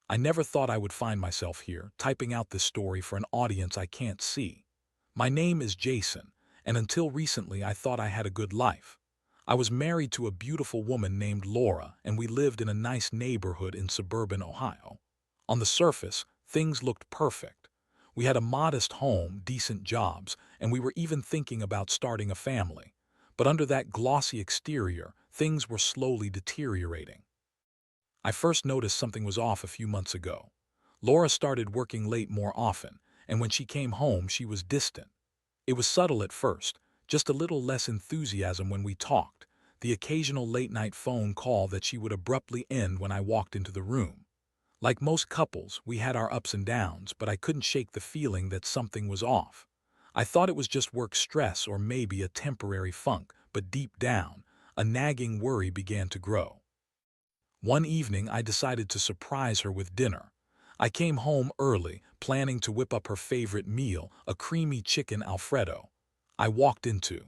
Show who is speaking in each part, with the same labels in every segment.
Speaker 1: I never thought I would find myself here, typing out this story for an audience I can't see. My name is Jason, and until recently I thought I had a good life. I was married to a beautiful woman named Laura, and we lived in a nice neighborhood in suburban Ohio. On the surface, things looked perfect. We had a modest home, decent jobs, and we were even thinking about starting a family. But under that glossy exterior, things were slowly deteriorating. I first noticed something was off a few months ago. Laura started working late more often, and when she came home, she was distant. It was subtle at first, just a little less enthusiasm when we talked, the occasional late-night phone call that she would abruptly end when I walked into the room. Like most couples, we had our ups and downs, but I couldn't shake the feeling that something was off. I thought it was just work stress or maybe a temporary funk, but deep down, a nagging worry began to grow. One evening, I decided to surprise her with dinner. I came home early, planning to whip up her favorite meal, a creamy chicken Alfredo. I walked into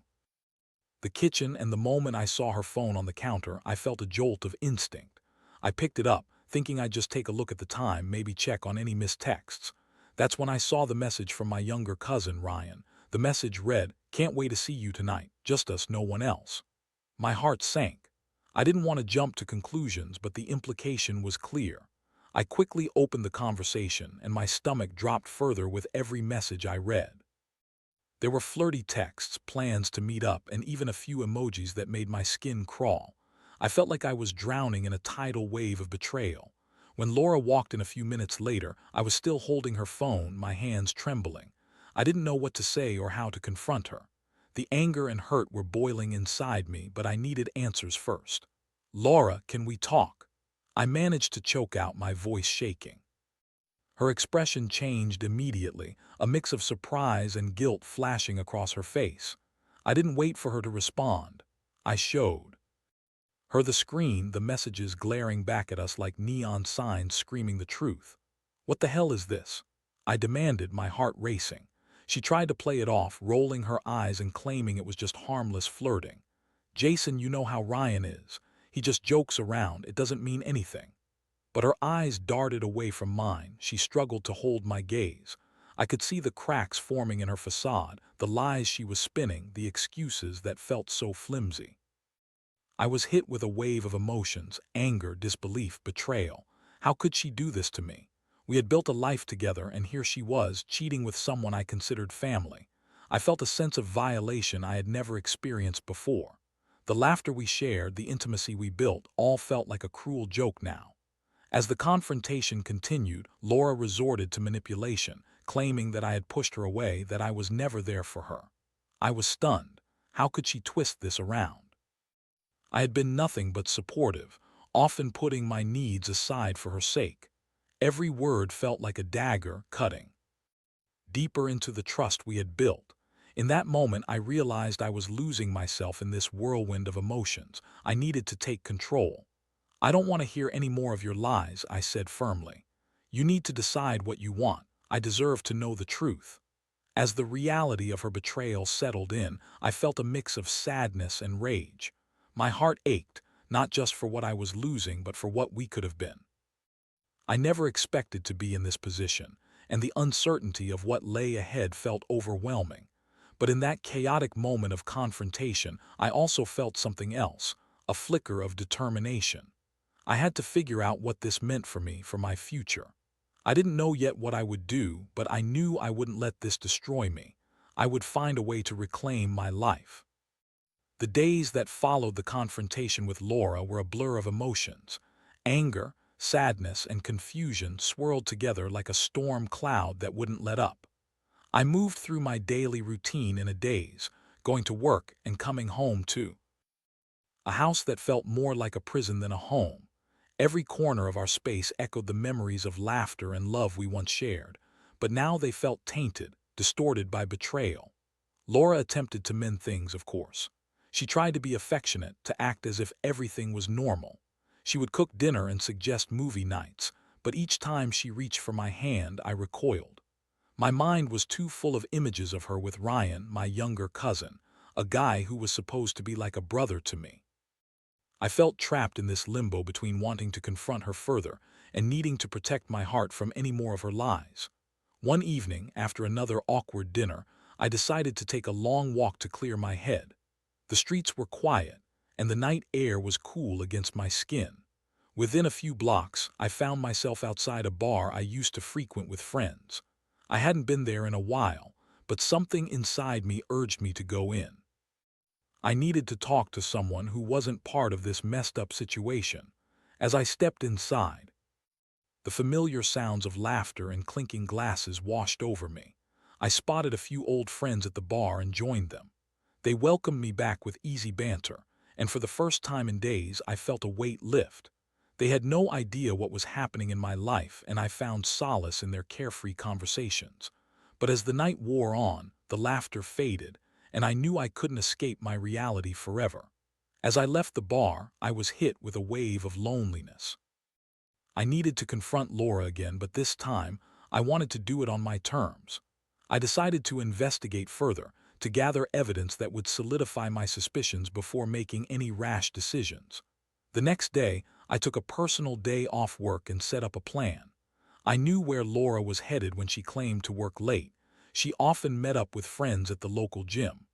Speaker 1: the kitchen, and the moment I saw her phone on the counter, I felt a jolt of instinct. I picked it up, thinking I'd just take a look at the time, maybe check on any missed texts. That's when I saw the message from my younger cousin, Ryan. The message read, "Can't wait to see you tonight, just us, no one else." My heart sank. I didn't want to jump to conclusions, but the implication was clear. I quickly opened the conversation, and my stomach dropped further with every message I read. There were flirty texts, plans to meet up, and even a few emojis that made my skin crawl. I felt like I was drowning in a tidal wave of betrayal. When Laura walked in a few minutes later, I was still holding her phone, my hands trembling. I didn't know what to say or how to confront her. The anger and hurt were boiling inside me, but I needed answers first. "Laura, can we talk?" I managed to choke out, my voice shaking. Her expression changed immediately, a mix of surprise and guilt flashing across her face. I didn't wait for her to respond. I showed her the screen, the messages glaring back at us like neon signs screaming the truth. "What the hell is this?" I demanded, my heart racing. She tried to play it off, rolling her eyes and claiming it was just harmless flirting. "Jason, you know how Ryan is. He just jokes around, it doesn't mean anything." But her eyes darted away from mine. She struggled to hold my gaze. I could see the cracks forming in her facade, the lies she was spinning, the excuses that felt so flimsy. I was hit with a wave of emotions: anger, disbelief, betrayal. How could she do this to me? We had built a life together, and here she was, cheating with someone I considered family. I felt a sense of violation I had never experienced before. The laughter we shared, the intimacy we built, all felt like a cruel joke now. As the confrontation continued, Laura resorted to manipulation, claiming that I had pushed her away, that I was never there for her. I was stunned. How could she twist this around? I had been nothing but supportive, often putting my needs aside for her sake. Every word felt like a dagger, cutting deeper into the trust we had built. In that moment, I realized I was losing myself in this whirlwind of emotions. I needed to take control. "I don't want to hear any more of your lies," I said firmly. "You need to decide what you want. I deserve to know the truth." As the reality of her betrayal settled in, I felt a mix of sadness and rage. My heart ached, not just for what I was losing, but for what we could have been. I never expected to be in this position, and the uncertainty of what lay ahead felt overwhelming. But in that chaotic moment of confrontation, I also felt something else, a flicker of determination. I had to figure out what this meant for me, for my future. I didn't know yet what I would do, but I knew I wouldn't let this destroy me. I would find a way to reclaim my life. The days that followed the confrontation with Laura were a blur of emotions. Anger, sadness, and confusion swirled together like a storm cloud that wouldn't let up. I moved through my daily routine in a daze, going to work and coming home to a house that felt more like a prison than a home. Every corner of our space echoed the memories of laughter and love we once shared, but now they felt tainted, distorted by betrayal. Laura attempted to mend things, of course. She tried to be affectionate, to act as if everything was normal. She would cook dinner and suggest movie nights, but each time she reached for my hand, I recoiled. My mind was too full of images of her with Ryan, my younger cousin, a guy who was supposed to be like a brother to me. I felt trapped in this limbo between wanting to confront her further and needing to protect my heart from any more of her lies. One evening, after another awkward dinner, I decided to take a long walk to clear my head. The streets were quiet, and the night air was cool against my skin. Within a few blocks, I found myself outside a bar I used to frequent with friends. I hadn't been there in a while, but something inside me urged me to go in. I needed to talk to someone who wasn't part of this messed-up situation. As I stepped inside, the familiar sounds of laughter and clinking glasses washed over me. I spotted a few old friends at the bar and joined them. They welcomed me back with easy banter, and for the first time in days I felt a weight lift. They had no idea what was happening in my life, and I found solace in their carefree conversations. But as the night wore on, the laughter faded, and I knew I couldn't escape my reality forever. As I left the bar, I was hit with a wave of loneliness. I needed to confront Laura again, but this time, I wanted to do it on my terms. I decided to investigate further, to gather evidence that would solidify my suspicions before making any rash decisions. The next day, I took a personal day off work and set up a plan. I knew where Laura was headed when she claimed to work late. She often met up with friends at the local gym.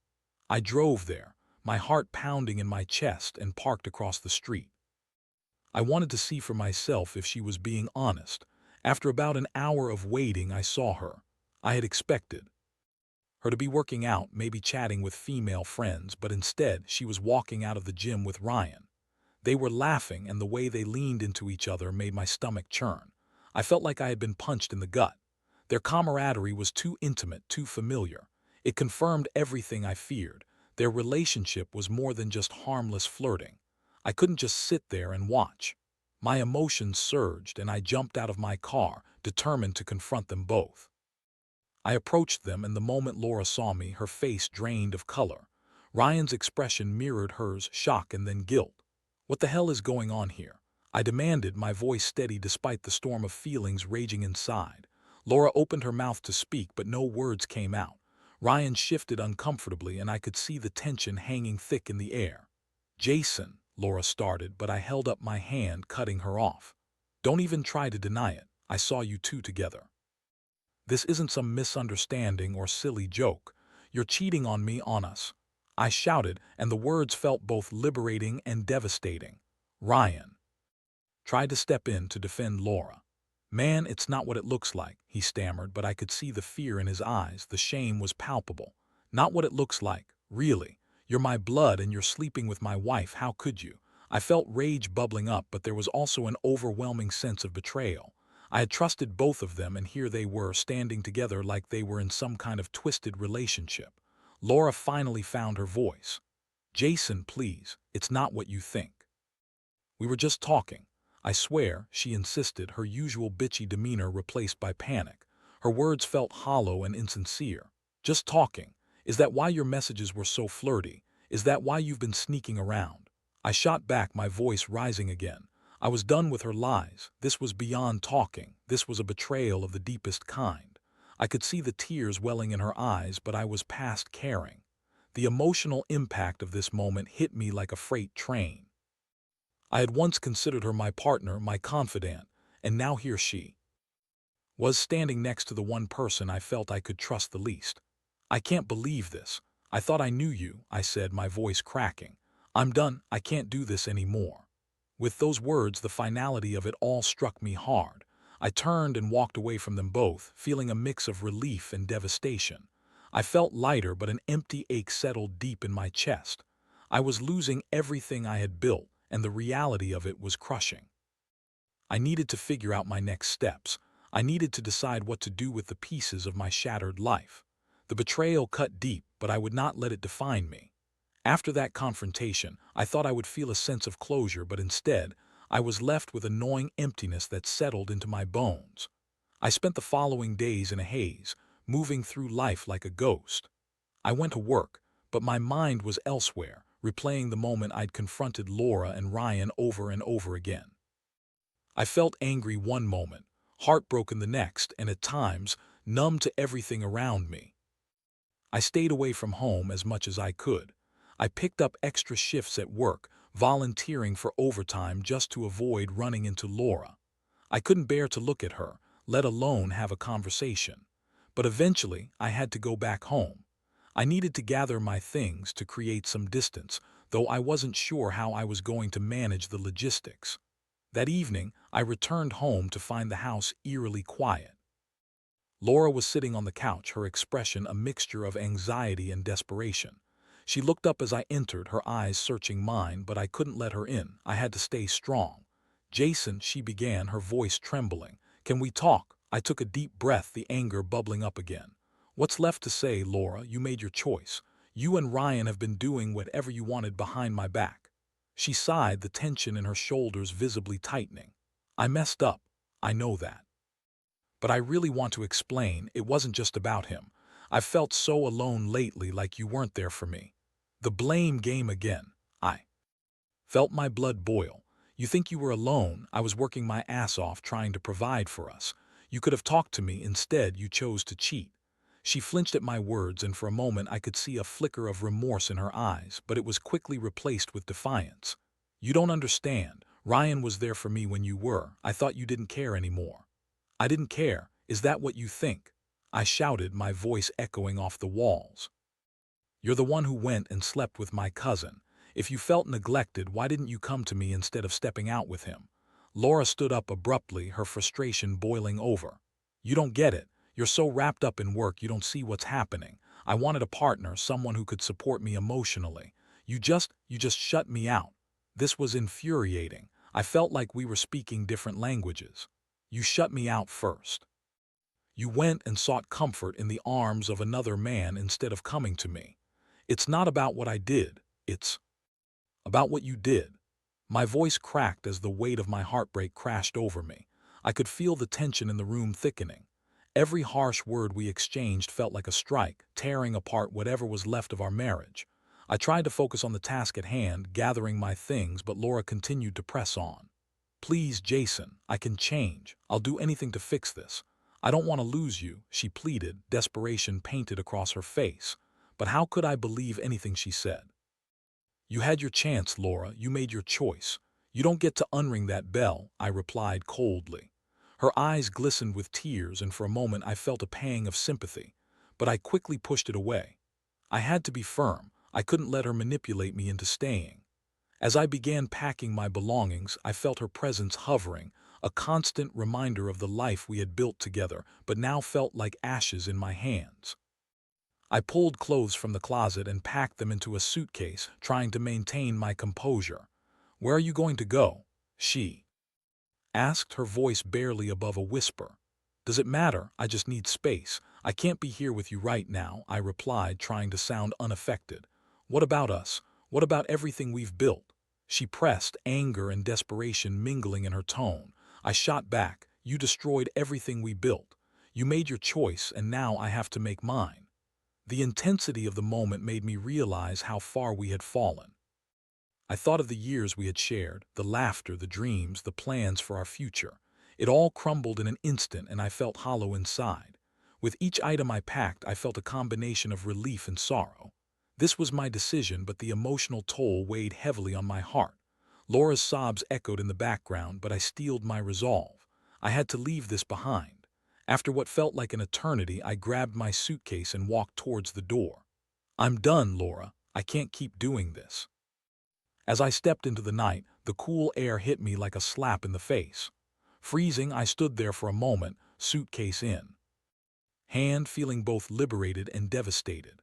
Speaker 1: I drove there, my heart pounding in my chest, and parked across the street. I wanted to see for myself if she was being honest. After about an hour of waiting, I saw her. I had expected her to be working out, maybe chatting with female friends, but instead she was walking out of the gym with Ryan. They were laughing, and the way they leaned into each other made my stomach churn. I felt like I had been punched in the gut. Their camaraderie was too intimate, too familiar. It confirmed everything I feared. Their relationship was more than just harmless flirting. I couldn't just sit there and watch. My emotions surged, and I jumped out of my car, determined to confront them both. I approached them, and the moment Laura saw me, her face drained of color. Ryan's expression mirrored hers, shock and then guilt. "What the hell is going on here?" I demanded, my voice steady despite the storm of feelings raging inside. Laura opened her mouth to speak, but no words came out. Ryan shifted uncomfortably, and I could see the tension hanging thick in the air. "Jason," Laura started, but I held up my hand, cutting her off. "Don't even try to deny it. I saw you two together. This isn't some misunderstanding or silly joke. You're cheating on us." I shouted, and the words felt both liberating and devastating. Ryan tried to step in to defend Laura. "Man, it's not what it looks like," he stammered, but I could see the fear in his eyes. The shame was palpable. "Not what it looks like, really. You're my blood and you're sleeping with my wife. How could you?" I felt rage bubbling up, but there was also an overwhelming sense of betrayal. I had trusted both of them, and here they were, standing together like they were in some kind of twisted relationship. Laura finally found her voice. "Jason, please, it's not what you think. We were just talking." "I swear," she insisted, her usual bitchy demeanor replaced by panic. Her words felt hollow and insincere. "Just talking. Is that why your messages were so flirty? Is that why you've been sneaking around?" I shot back, my voice rising again. I was done with her lies. This was beyond talking. This was a betrayal of the deepest kind. I could see the tears welling in her eyes, but I was past caring. The emotional impact of this moment hit me like a freight train. I had once considered her my partner, my confidant, and now here she was standing next to the one person I felt I could trust the least. "I can't believe this. I thought I knew you," I said, my voice cracking. "I'm done. I can't do this anymore." With those words, the finality of it all struck me hard. I turned and walked away from them both, feeling a mix of relief and devastation. I felt lighter, but an empty ache settled deep in my chest. I was losing everything I had built, and the reality of it was crushing. I needed to figure out my next steps. I needed to decide what to do with the pieces of my shattered life. The betrayal cut deep, but I would not let it define me. After that confrontation, I thought I would feel a sense of closure, but instead, I was left with a gnawing emptiness that settled into my bones. I spent the following days in a haze, moving through life like a ghost. I went to work, but my mind was elsewhere, replaying the moment I'd confronted Laura and Ryan over and over again. I felt angry one moment, heartbroken the next, and at times, numb to everything around me. I stayed away from home as much as I could. I picked up extra shifts at work, volunteering for overtime just to avoid running into Laura. I couldn't bear to look at her, let alone have a conversation. But eventually, I had to go back home. I needed to gather my things to create some distance, though I wasn't sure how I was going to manage the logistics. That evening, I returned home to find the house eerily quiet. Laura was sitting on the couch, her expression a mixture of anxiety and desperation. She looked up as I entered, her eyes searching mine, but I couldn't let her in. I had to stay strong. "Jason," she began, her voice trembling. "Can we talk?" I took a deep breath, the anger bubbling up again. "What's left to say, Laura? You made your choice. You and Ryan have been doing whatever you wanted behind my back." She sighed, the tension in her shoulders visibly tightening. "I messed up. I know that. But I really want to explain, it wasn't just about him. I've felt so alone lately, like you weren't there for me." The blame game again. I felt my blood boil. "You think you were alone? I was working my ass off trying to provide for us. You could have talked to me. Instead, you chose to cheat." She flinched at my words, and for a moment I could see a flicker of remorse in her eyes, but it was quickly replaced with defiance. "You don't understand. Ryan was there for me when you were. I thought you didn't care anymore." "I didn't care. Is that what you think?" I shouted, my voice echoing off the walls. "You're the one who went and slept with my cousin. If you felt neglected, why didn't you come to me instead of stepping out with him?" Laura stood up abruptly, her frustration boiling over. "You don't get it. You're so wrapped up in work you don't see what's happening. I wanted a partner, someone who could support me emotionally. You just shut me out." This was infuriating. I felt like we were speaking different languages. "You shut me out first. You went and sought comfort in the arms of another man instead of coming to me. It's not about what I did, it's about what you did." My voice cracked as the weight of my heartbreak crashed over me. I could feel the tension in the room thickening. Every harsh word we exchanged felt like a strike, tearing apart whatever was left of our marriage. I tried to focus on the task at hand, gathering my things, but Laura continued to press on. "Please, Jason, I can change. I'll do anything to fix this. I don't want to lose you," she pleaded, desperation painted across her face. But how could I believe anything she said? "You had your chance, Laura. You made your choice. You don't get to unring that bell," I replied coldly. Her eyes glistened with tears, and for a moment I felt a pang of sympathy. But I quickly pushed it away. I had to be firm. I couldn't let her manipulate me into staying. As I began packing my belongings, I felt her presence hovering, a constant reminder of the life we had built together, but now felt like ashes in my hands. I pulled clothes from the closet and packed them into a suitcase, trying to maintain my composure. "Where are you going to go?" she asked, her voice barely above a whisper. "Does it matter? I just need space. I can't be here with you right now," I replied, trying to sound unaffected. "What about us? What about everything we've built?" She pressed, anger and desperation mingling in her tone. I shot back. "You destroyed everything we built. You made your choice, and now I have to make mine." The intensity of the moment made me realize how far we had fallen. I thought of the years we had shared, the laughter, the dreams, the plans for our future. It all crumbled in an instant, and I felt hollow inside. With each item I packed, I felt a combination of relief and sorrow. This was my decision, but the emotional toll weighed heavily on my heart. Laura's sobs echoed in the background, but I steeled my resolve. I had to leave this behind. After what felt like an eternity, I grabbed my suitcase and walked towards the door. "I'm done, Laura. I can't keep doing this." As I stepped into the night, the cool air hit me like a slap in the face. Freezing, I stood there for a moment, suitcase in hand, feeling both liberated and devastated.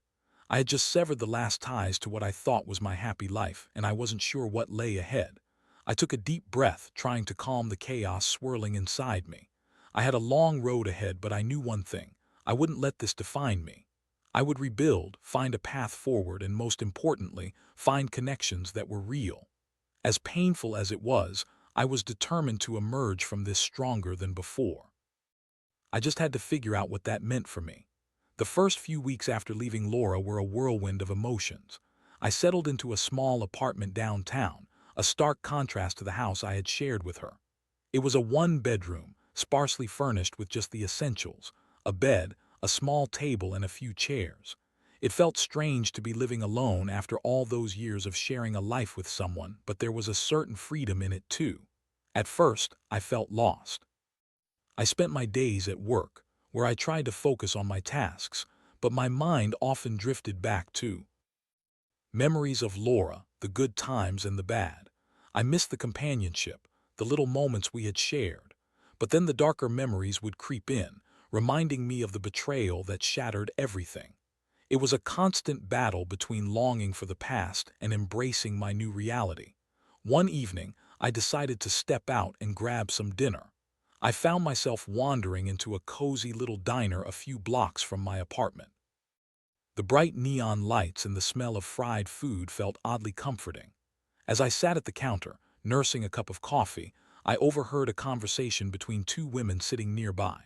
Speaker 1: I had just severed the last ties to what I thought was my happy life, and I wasn't sure what lay ahead. I took a deep breath, trying to calm the chaos swirling inside me. I had a long road ahead, but I knew one thing: I wouldn't let this define me. I would rebuild, find a path forward, and most importantly, find connections that were real. As painful as it was, I was determined to emerge from this stronger than before. I just had to figure out what that meant for me. The first few weeks after leaving Laura were a whirlwind of emotions. I settled into a small apartment downtown, a stark contrast to the house I had shared with her. It was a one-bedroom, sparsely furnished with just the essentials: a bed, a small table, and a few chairs. It felt strange to be living alone after all those years of sharing a life with someone, but there was a certain freedom in it too. At first, I felt lost. I spent my days at work, where I tried to focus on my tasks, but my mind often drifted back to memories of Laura, the good times and the bad. I missed the companionship, the little moments we had shared. But then the darker memories would creep in, reminding me of the betrayal that shattered everything. It was a constant battle between longing for the past and embracing my new reality. One evening, I decided to step out and grab some dinner. I found myself wandering into a cozy little diner a few blocks from my apartment. The bright neon lights and the smell of fried food felt oddly comforting. As I sat at the counter, nursing a cup of coffee, I overheard a conversation between two women sitting nearby.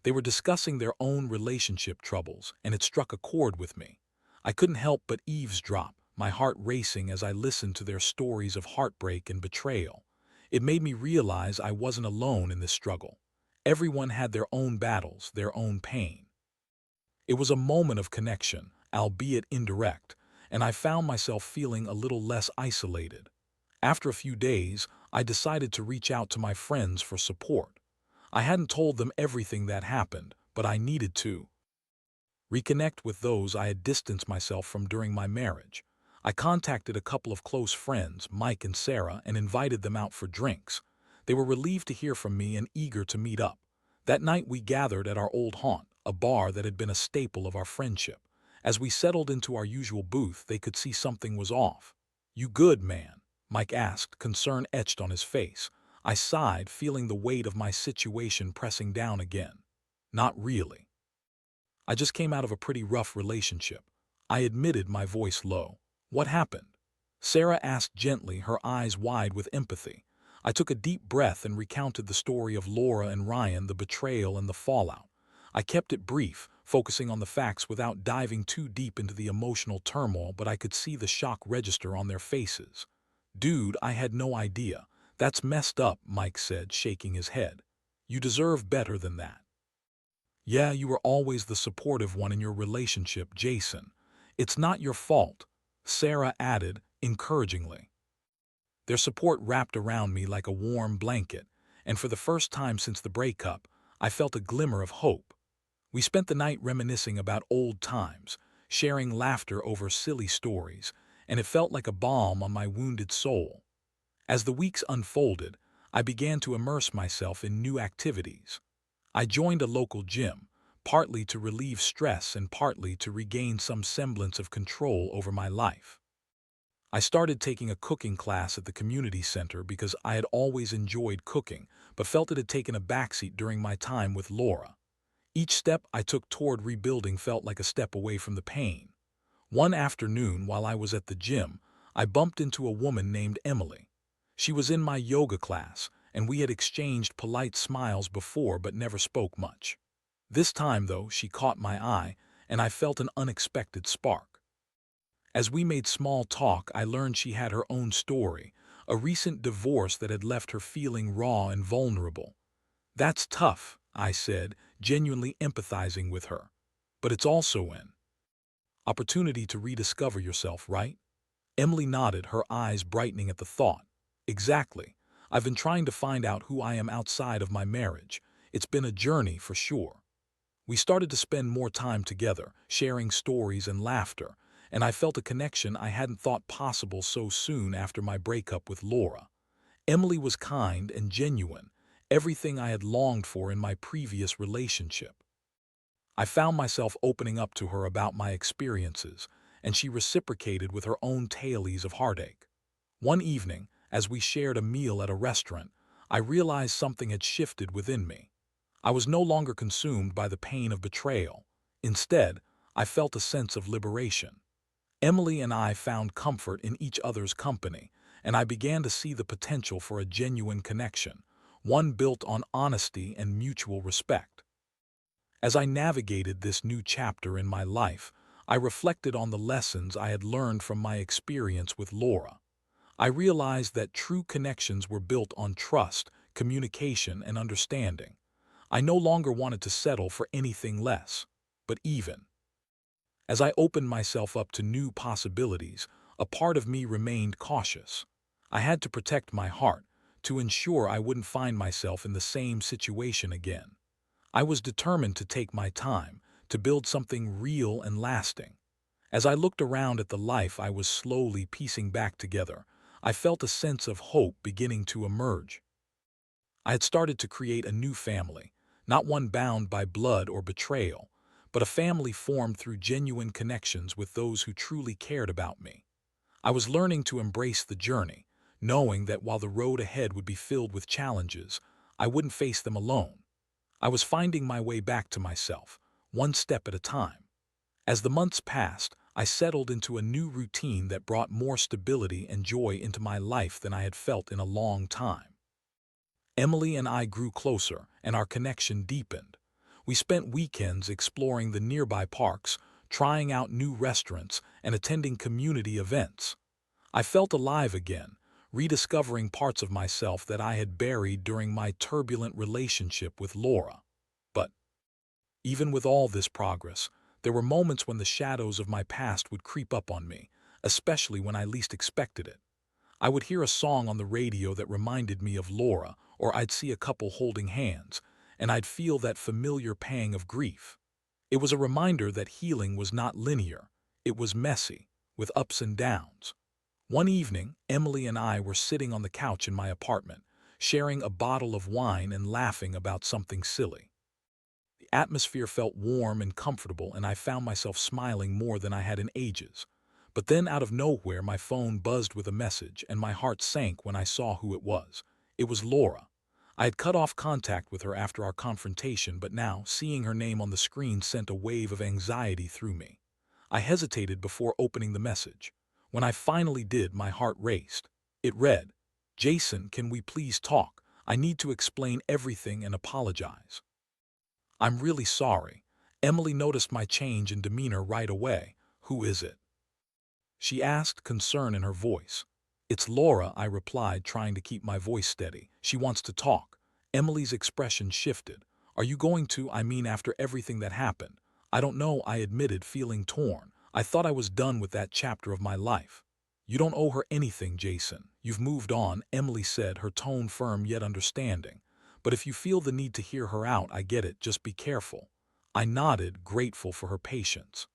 Speaker 1: They were discussing their own relationship troubles, and it struck a chord with me. I couldn't help but eavesdrop, my heart racing as I listened to their stories of heartbreak and betrayal. It made me realize I wasn't alone in this struggle. Everyone had their own battles, their own pain. It was a moment of connection, albeit indirect, and I found myself feeling a little less isolated. After a few days, I decided to reach out to my friends for support. I hadn't told them everything that happened, but I needed to reconnect with those I had distanced myself from during my marriage. I contacted a couple of close friends, Mike and Sarah, and invited them out for drinks. They were relieved to hear from me and eager to meet up. That night we gathered at our old haunt, a bar that had been a staple of our friendship. As we settled into our usual booth, they could see something was off. "You good, man?" Mike asked, concern etched on his face. I sighed, feeling the weight of my situation pressing down again. "Not really. I just came out of a pretty rough relationship." I admitted, my voice low. "What happened?" Sarah asked gently, her eyes wide with empathy. I took a deep breath and recounted the story of Laura and Ryan, the betrayal and the fallout. I kept it brief, focusing on the facts without diving too deep into the emotional turmoil, but I could see the shock register on their faces. "Dude, I had no idea. That's messed up," Mike said, shaking his head. "You deserve better than that." "Yeah, you were always the supportive one in your relationship, Jason. It's not your fault," Sarah added, encouragingly. Their support wrapped around me like a warm blanket, and for the first time since the breakup, I felt a glimmer of hope. We spent the night reminiscing about old times, sharing laughter over silly stories, and it felt like a balm on my wounded soul. As the weeks unfolded, I began to immerse myself in new activities. I joined a local gym, partly to relieve stress and partly to regain some semblance of control over my life. I started taking a cooking class at the community center because I had always enjoyed cooking, but felt it had taken a backseat during my time with Laura. Each step I took toward rebuilding felt like a step away from the pain. One afternoon, while I was at the gym, I bumped into a woman named Emily. She was in my yoga class, and we had exchanged polite smiles before but never spoke much. This time, though, she caught my eye, and I felt an unexpected spark. As we made small talk, I learned she had her own story, a recent divorce that had left her feeling raw and vulnerable. "That's tough," I said, genuinely empathizing with her. "But it's also an opportunity to rediscover yourself, right?" Emily nodded, her eyes brightening at the thought. "Exactly. I've been trying to find out who I am outside of my marriage. It's been a journey for sure." We started to spend more time together, sharing stories and laughter, and I felt a connection I hadn't thought possible so soon after my breakup with Laura. Emily was kind and genuine, everything I had longed for in my previous relationship. I found myself opening up to her about my experiences, and she reciprocated with her own tales of heartache. One evening, as we shared a meal at a restaurant, I realized something had shifted within me. I was no longer consumed by the pain of betrayal. Instead, I felt a sense of liberation. Emily and I found comfort in each other's company, and I began to see the potential for a genuine connection, one built on honesty and mutual respect. As I navigated this new chapter in my life, I reflected on the lessons I had learned from my experience with Laura. I realized that true connections were built on trust, communication, and understanding. I no longer wanted to settle for anything less. But even as I opened myself up to new possibilities, a part of me remained cautious. I had to protect my heart, to ensure I wouldn't find myself in the same situation again. I was determined to take my time, to build something real and lasting. As I looked around at the life I was slowly piecing back together, I felt a sense of hope beginning to emerge. I had started to create a new family, not one bound by blood or betrayal, but a family formed through genuine connections with those who truly cared about me. I was learning to embrace the journey, knowing that while the road ahead would be filled with challenges, I wouldn't face them alone. I was finding my way back to myself, one step at a time. As the months passed, I settled into a new routine that brought more stability and joy into my life than I had felt in a long time. Emily and I grew closer, and our connection deepened. We spent weekends exploring the nearby parks, trying out new restaurants, and attending community events. I felt alive again, rediscovering parts of myself that I had buried during my turbulent relationship with Laura. But even with all this progress, there were moments when the shadows of my past would creep up on me, especially when I least expected it. I would hear a song on the radio that reminded me of Laura, or I'd see a couple holding hands, and I'd feel that familiar pang of grief. It was a reminder that healing was not linear, it was messy, with ups and downs. One evening, Emily and I were sitting on the couch in my apartment, sharing a bottle of wine and laughing about something silly. The atmosphere felt warm and comfortable, and I found myself smiling more than I had in ages. But then, out of nowhere, my phone buzzed with a message, and my heart sank when I saw who it was. It was Laura. I had cut off contact with her after our confrontation, but now, seeing her name on the screen sent a wave of anxiety through me. I hesitated before opening the message. When I finally did, my heart raced. It read, "Jason, can we please talk? I need to explain everything and apologize." "I'm really sorry." Emily noticed my change in demeanor right away. "Who is it?" she asked, concern in her voice. "It's Laura," I replied, trying to keep my voice steady. "She wants to talk." Emily's expression shifted. "Are you going to, after everything that happened?" "I don't know," I admitted, feeling torn. I thought I was done with that chapter of my life. "You don't owe her anything, Jason. You've moved on," Emily said, her tone firm yet understanding. "But if you feel the need to hear her out, I get it. Just be careful." I nodded, grateful for her patience.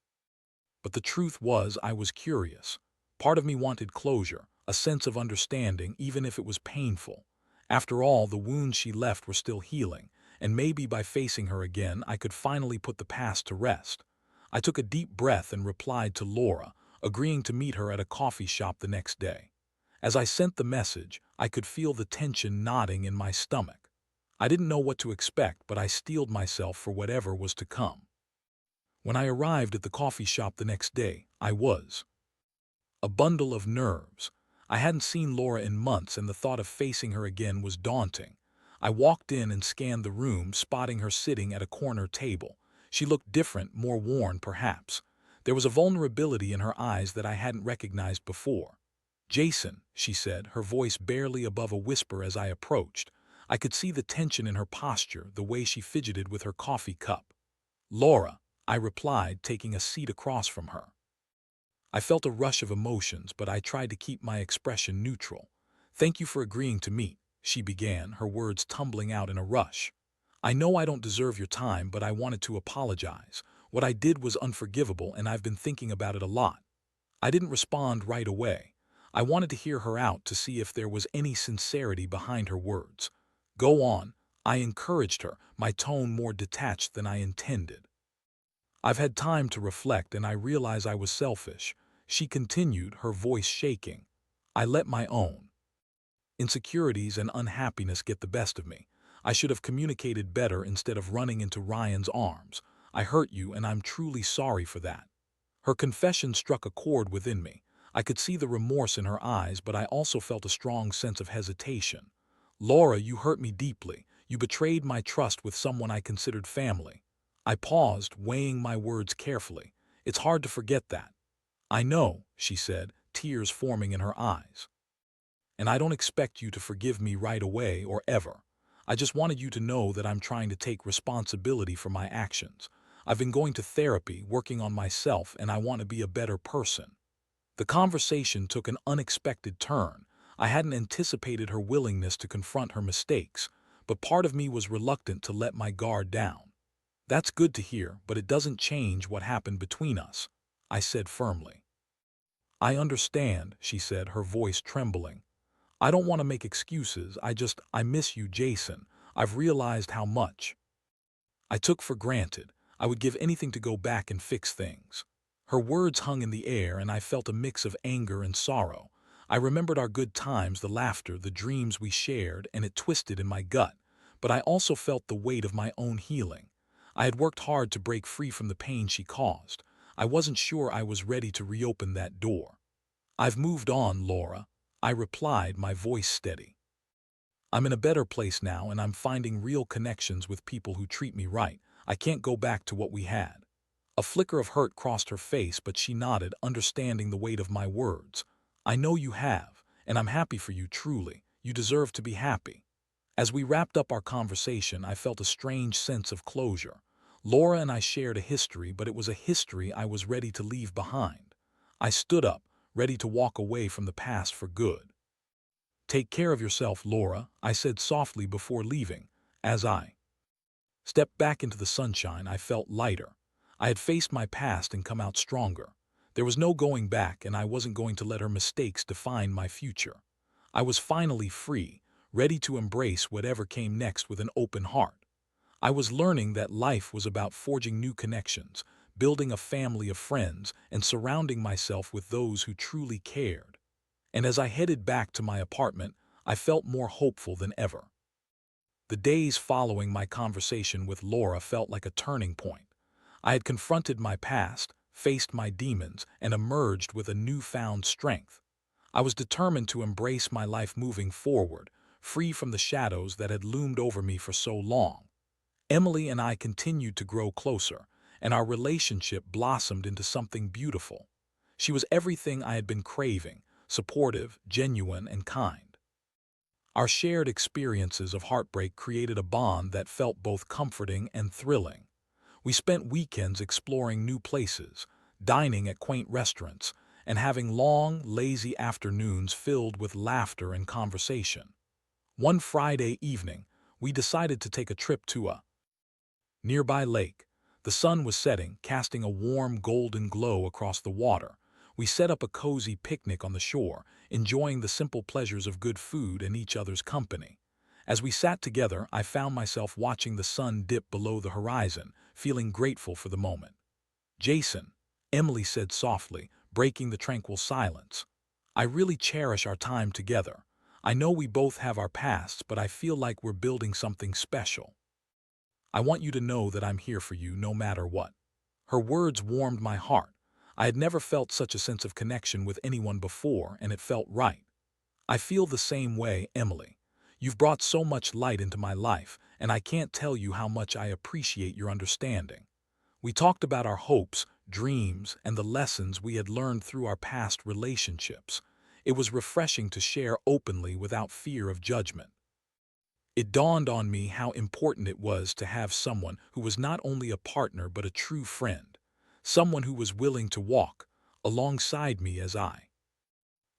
Speaker 1: But the truth was, I was curious. Part of me wanted closure, a sense of understanding, even if it was painful. After all, the wounds she left were still healing, and maybe by facing her again, I could finally put the past to rest. I took a deep breath and replied to Laura, agreeing to meet her at a coffee shop the next day. As I sent the message, I could feel the tension knotting in my stomach. I didn't know what to expect, but I steeled myself for whatever was to come. When I arrived at the coffee shop the next day, I was a bundle of nerves. I hadn't seen Laura in months, and the thought of facing her again was daunting. I walked in and scanned the room, spotting her sitting at a corner table. She looked different, more worn perhaps. There was a vulnerability in her eyes that I hadn't recognized before. "Jason," she said, her voice barely above a whisper as I approached. I could see the tension in her posture, the way she fidgeted with her coffee cup. "Laura," I replied, taking a seat across from her. I felt a rush of emotions, but I tried to keep my expression neutral. "Thank you for agreeing to meet," she began, her words tumbling out in a rush. "I know I don't deserve your time, but I wanted to apologize. What I did was unforgivable, and I've been thinking about it a lot." I didn't respond right away. I wanted to hear her out, to see if there was any sincerity behind her words. "Go on," I encouraged her, my tone more detached than I intended. "I've had time to reflect, and I realize I was selfish," she continued, her voice shaking. "I let my own insecurities and unhappiness get the best of me. I should have communicated better instead of running into Ryan's arms. I hurt you, and I'm truly sorry for that." Her confession struck a chord within me. I could see the remorse in her eyes, but I also felt a strong sense of hesitation. "Laura, you hurt me deeply. You betrayed my trust with someone I considered family." I paused, weighing my words carefully. "It's hard to forget that." "I know," she said, tears forming in her eyes. "And I don't expect you to forgive me right away or ever. I just wanted you to know that I'm trying to take responsibility for my actions. I've been going to therapy, working on myself, and I want to be a better person." The conversation took an unexpected turn. I hadn't anticipated her willingness to confront her mistakes, but part of me was reluctant to let my guard down. "That's good to hear, but it doesn't change what happened between us," I said firmly. "I understand," she said, her voice trembling. "I don't want to make excuses, I miss you, Jason. I've realized how much I took for granted. I would give anything to go back and fix things." Her words hung in the air, and I felt a mix of anger and sorrow. I remembered our good times, the laughter, the dreams we shared, and it twisted in my gut. But I also felt the weight of my own healing. I had worked hard to break free from the pain she caused. I wasn't sure I was ready to reopen that door. "I've moved on, Laura," I replied, my voice steady. "I'm in a better place now, and I'm finding real connections with people who treat me right. I can't go back to what we had." A flicker of hurt crossed her face, but she nodded, understanding the weight of my words. "I know you have, and I'm happy for you, truly. You deserve to be happy." As we wrapped up our conversation, I felt a strange sense of closure. Laura and I shared a history, but it was a history I was ready to leave behind. I stood up, ready to walk away from the past for good. "Take care of yourself, Laura," I said softly before leaving. As I stepped back into the sunshine, I felt lighter. I had faced my past and come out stronger. There was no going back, and I wasn't going to let her mistakes define my future. I was finally free, ready to embrace whatever came next with an open heart. I was learning that life was about forging new connections, building a family of friends, and surrounding myself with those who truly cared. And as I headed back to my apartment, I felt more hopeful than ever. The days following my conversation with Laura felt like a turning point. I had confronted my past, faced my demons, and emerged with a newfound strength. I was determined to embrace my life moving forward, free from the shadows that had loomed over me for so long. Emily and I continued to grow closer, and our relationship blossomed into something beautiful. She was everything I had been craving: supportive, genuine, and kind. Our shared experiences of heartbreak created a bond that felt both comforting and thrilling. We spent weekends exploring new places, dining at quaint restaurants, and having long, lazy afternoons filled with laughter and conversation. One Friday evening, we decided to take a trip to a nearby lake. The sun was setting, casting a warm golden glow across the water. We set up a cozy picnic on the shore, enjoying the simple pleasures of good food and each other's company. As we sat together, I found myself watching the sun dip below the horizon, feeling grateful for the moment. "Jason," Emily said softly, breaking the tranquil silence, "I really cherish our time together. I know we both have our pasts, but I feel like we're building something special. I want you to know that I'm here for you no matter what." Her words warmed my heart. I had never felt such a sense of connection with anyone before, and it felt right. "I feel the same way, Emily. You've brought so much light into my life, and I can't tell you how much I appreciate your understanding." We talked about our hopes, dreams, and the lessons we had learned through our past relationships. It was refreshing to share openly without fear of judgment. It dawned on me how important it was to have someone who was not only a partner but a true friend, someone who was willing to walk alongside me as I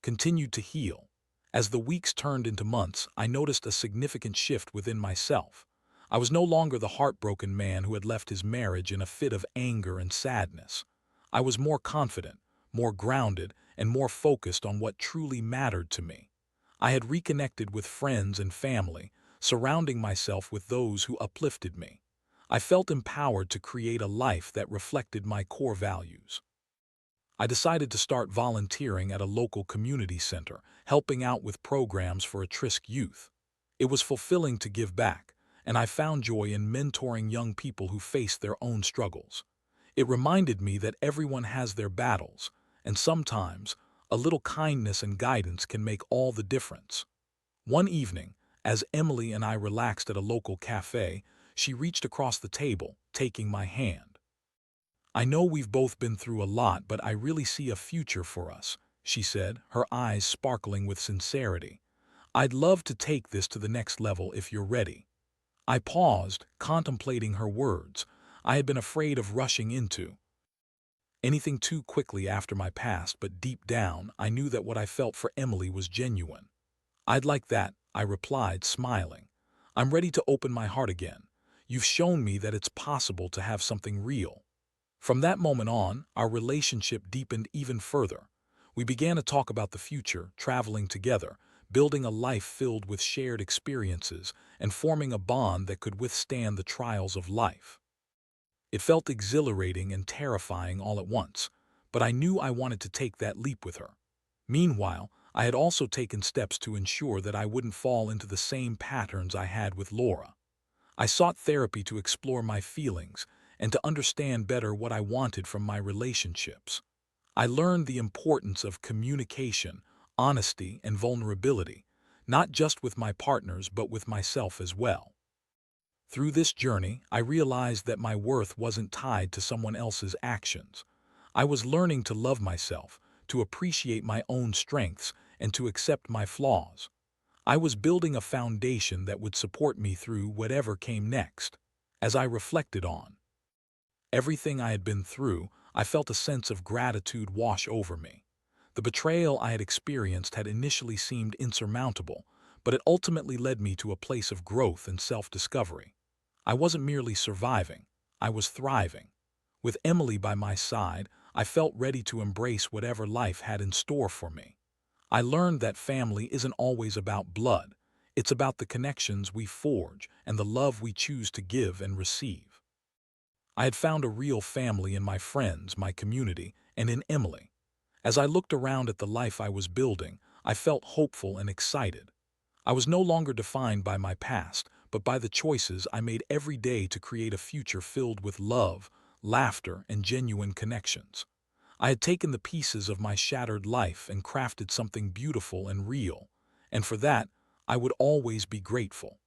Speaker 1: continued to heal. As the weeks turned into months, I noticed a significant shift within myself. I was no longer the heartbroken man who had left his marriage in a fit of anger and sadness. I was more confident, more grounded, and more focused on what truly mattered to me. I had reconnected with friends and family, surrounding myself with those who uplifted me. I felt empowered to create a life that reflected my core values. I decided to start volunteering at a local community center, helping out with programs for at-risk youth. It was fulfilling to give back, and I found joy in mentoring young people who faced their own struggles. It reminded me that everyone has their battles, and sometimes a little kindness and guidance can make all the difference. One evening, as Emily and I relaxed at a local cafe, she reached across the table, taking my hand. "I know we've both been through a lot, but I really see a future for us," she said, her eyes sparkling with sincerity. "I'd love to take this to the next level if you're ready." I paused, contemplating her words. I had been afraid of rushing into anything too quickly after my past, but deep down, I knew that what I felt for Emily was genuine. "I'd like that," I replied, smiling. "I'm ready to open my heart again. You've shown me that it's possible to have something real." From that moment on, our relationship deepened even further. We began to talk about the future, traveling together, building a life filled with shared experiences, and forming a bond that could withstand the trials of life. It felt exhilarating and terrifying all at once, but I knew I wanted to take that leap with her. Meanwhile, I had also taken steps to ensure that I wouldn't fall into the same patterns I had with Laura. I sought therapy to explore my feelings and to understand better what I wanted from my relationships. I learned the importance of communication, honesty, and vulnerability, not just with my partners but with myself as well. Through this journey, I realized that my worth wasn't tied to someone else's actions. I was learning to love myself, to appreciate my own strengths, and to accept my flaws. I was building a foundation that would support me through whatever came next. As I reflected on everything I had been through, I felt a sense of gratitude wash over me. The betrayal I had experienced had initially seemed insurmountable, but it ultimately led me to a place of growth and self-discovery. I wasn't merely surviving, I was thriving. With Emily by my side, I felt ready to embrace whatever life had in store for me. I learned that family isn't always about blood. It's about the connections we forge and the love we choose to give and receive. I had found a real family in my friends, my community, and in Emily. As I looked around at the life I was building, I felt hopeful and excited. I was no longer defined by my past, but by the choices I made every day to create a future filled with love, laughter, and genuine connections. I had taken the pieces of my shattered life and crafted something beautiful and real, and for that, I would always be grateful.